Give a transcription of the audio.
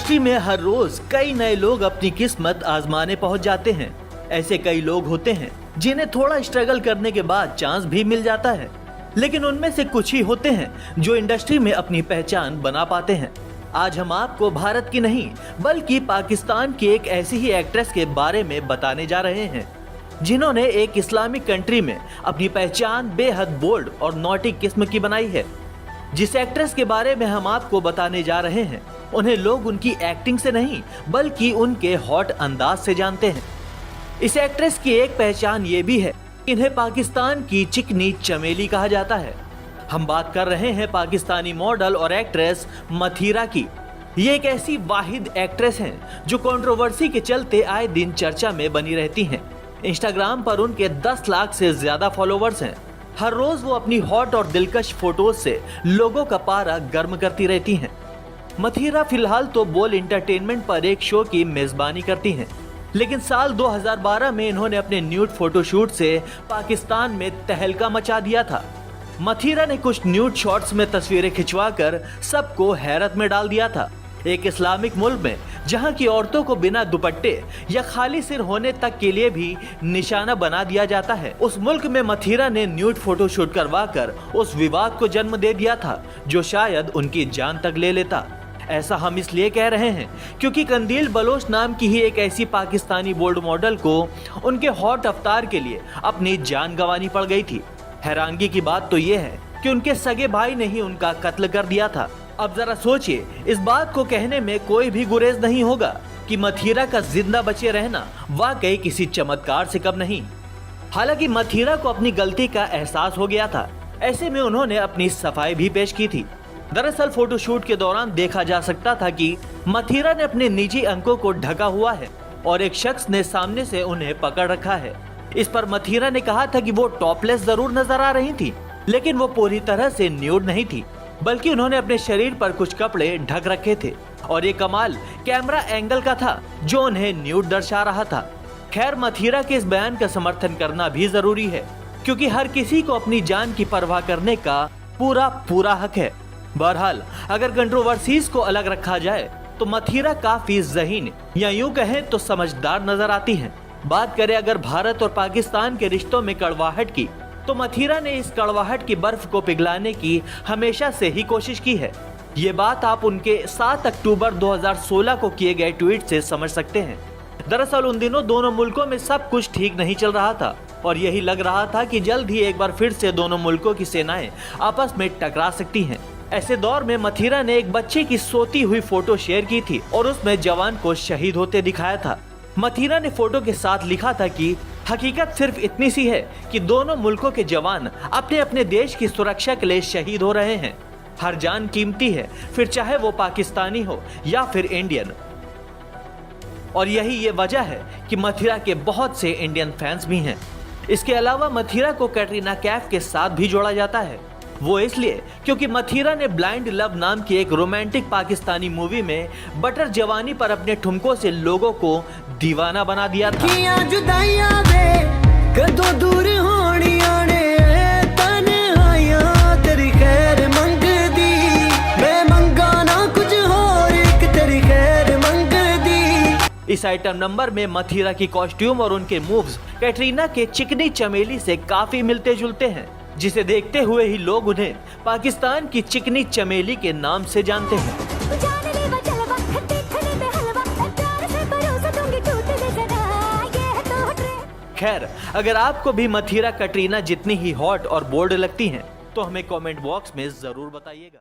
Industry में हर रोज कई नए लोग अपनी किस्मत आजमाने पहुंच जाते हैं। ऐसे कई लोग होते हैं जिन्हें थोड़ा स्ट्रगल करने के बाद चांस भी मिल जाता है, लेकिन उनमें से कुछ ही होते हैं जो इंडस्ट्री में अपनी पहचान बना पाते हैं। आज हम आपको भारत की नहीं बल्कि पाकिस्तान की एक ऐसी ही एक्ट्रेस के बारे में बताने जा रहे हैं जिन्होंने एक इस्लामिक कंट्री में अपनी पहचान बेहद बोल्ड और नॉटी किस्म की बनाई है। जिस एक्ट्रेस के बारे में हम आपको बताने जा रहे हैं उन्हें लोग उनकी एक्टिंग से नहीं बल्कि उनके हॉट अंदाज से जानते हैं। इस एक्ट्रेस की एक पहचान ये भी है, इन्हें पाकिस्तान की चिकनी चमेली कहा जाता है। हम बात कर रहे हैं पाकिस्तानी मॉडल और एक्ट्रेस मथीरा की। ये एक ऐसी वाहिद एक्ट्रेस हैं जो कंट्रोवर्सी के चलते आए दिन चर्चा में बनी रहती हैं। इंस्टाग्राम पर उनके 10 लाख से ज्यादा फॉलोवर्स हैं। हर रोज वो अपनी हॉट और दिलकश फोटोज से लोगों का पारा गर्म करती रहती हैं। मथीरा फिलहाल तो बोल एंटरटेनमेंट पर एक शो की मेजबानी करती हैं, लेकिन साल 2012 में इन्होंने अपने न्यूड फोटोशूट से पाकिस्तान में तहलका मचा दिया था। मथीरा ने कुछ न्यूड शॉट्स में तस्वीरें खिंचवाकर सबको हैरत में डाल दिया था। एक इस्लामिक मुल्क में जहां की औरतों को बिना दुपट्टे या खाली सिर होने तक के लिए भी निशाना बना दिया जाता है, उस मुल्क में मथीरा ने न्यूड फोटोशूट करवाकर उस विवाद को जन्म दे दिया था जो शायद उनकी जान तक ले लेता। ऐसा हम इसलिए कह रहे हैं क्योंकि कंदील बलोच नाम की ही एक ऐसी पाकिस्तानी बोल्ड मॉडल को उनके हॉट अवतार के लिए अपनी जान गंवानी पड़ गई थी। हैरानगी की बात तो ये है कि उनके सगे भाई ने ही उनका कत्ल कर दिया था। अब जरा सोचिए, इस बात को कहने में कोई भी गुरेज नहीं होगा कि मथीरा का जिंदा बचे रहना वाकई किसी चमत्कार से कम नहीं। हालांकि मथीरा को अपनी गलती का एहसास हो गया था, ऐसे में उन्होंने अपनी सफाई भी पेश की थी। दरअसल फोटोशूट के दौरान देखा जा सकता था कि मथीरा ने अपने निजी अंगों को ढका हुआ है और एक शख्स ने सामने से उन्हें पकड़ रखा है। इस पर मथीरा ने कहा था कि वो टॉपलेस जरूर नजर आ रही थी, लेकिन वो पूरी तरह से न्यूड नहीं थी, बल्कि उन्होंने अपने शरीर पर कुछ कपड़े ढक रखे थे और ये कमाल कैमरा एंगल का था जो उन्हें न्यूड दर्शा रहा था। खैर, मथीरा के इस बयान का समर्थन करना भी जरूरी है क्योंकि हर किसी को अपनी जान की परवाह करने का पूरा हक है। बहरहाल, अगर कंट्रोवर्सीज को अलग रखा जाए तो मथीरा काफी ज़हीन या यूं कहें तो समझदार नजर आती हैं। बात करें अगर भारत और पाकिस्तान के रिश्तों में कड़वाहट की, तो मथीरा ने इस कड़वाहट की बर्फ को पिघलाने की हमेशा से ही कोशिश की है। ये बात आप उनके 7 अक्टूबर 2016 को किए गए ट्वीट से समझ सकते हैं। दरअसल उन दिनों दोनों मुल्कों में सब कुछ ठीक नहीं चल रहा था और यही लग रहा था कि जल्द ही एक बार फिर से दोनों मुल्कों की सेनाएं आपस में टकरा सकती हैं। ऐसे दौर में मथीरा ने एक बच्चे की सोती हुई फोटो शेयर की थी और उसमें जवान को शहीद होते दिखाया था। मथीरा ने फोटो के साथ लिखा था कि हकीकत सिर्फ इतनी सी है कि दोनों मुल्कों के जवान अपने अपने देश की सुरक्षा के लिए शहीद हो रहे हैं। हर जान कीमती है, फिर चाहे वो पाकिस्तानी हो या फिर इंडियन। और यही ये वजह है कि मथीरा के बहुत से इंडियन फैंस भी हैं। इसके अलावा मथीरा को कैटरीना कैफ के साथ भी जोड़ा जाता है, वो इसलिए क्योंकि मथीरा ने ब्लाइंड लव नाम की एक रोमांटिक पाकिस्तानी मूवी में बटर जवानी पर अपने ठुमकों से लोगों को दीवाना बना दिया था। इस आइटम नंबर में मथीरा की कॉस्ट्यूम और उनके मूव्स कैटरीना के चिकनी चमेली से काफी मिलते जुलते हैं, जिसे देखते हुए ही लोग उन्हें पाकिस्तान की चिकनी चमेली के नाम से जानते हैं। खैर, अगर आपको भी मथीरा कैटरीना जितनी ही हॉट और बोल्ड लगती हैं, तो हमें कमेंट बॉक्स में जरूर बताइएगा।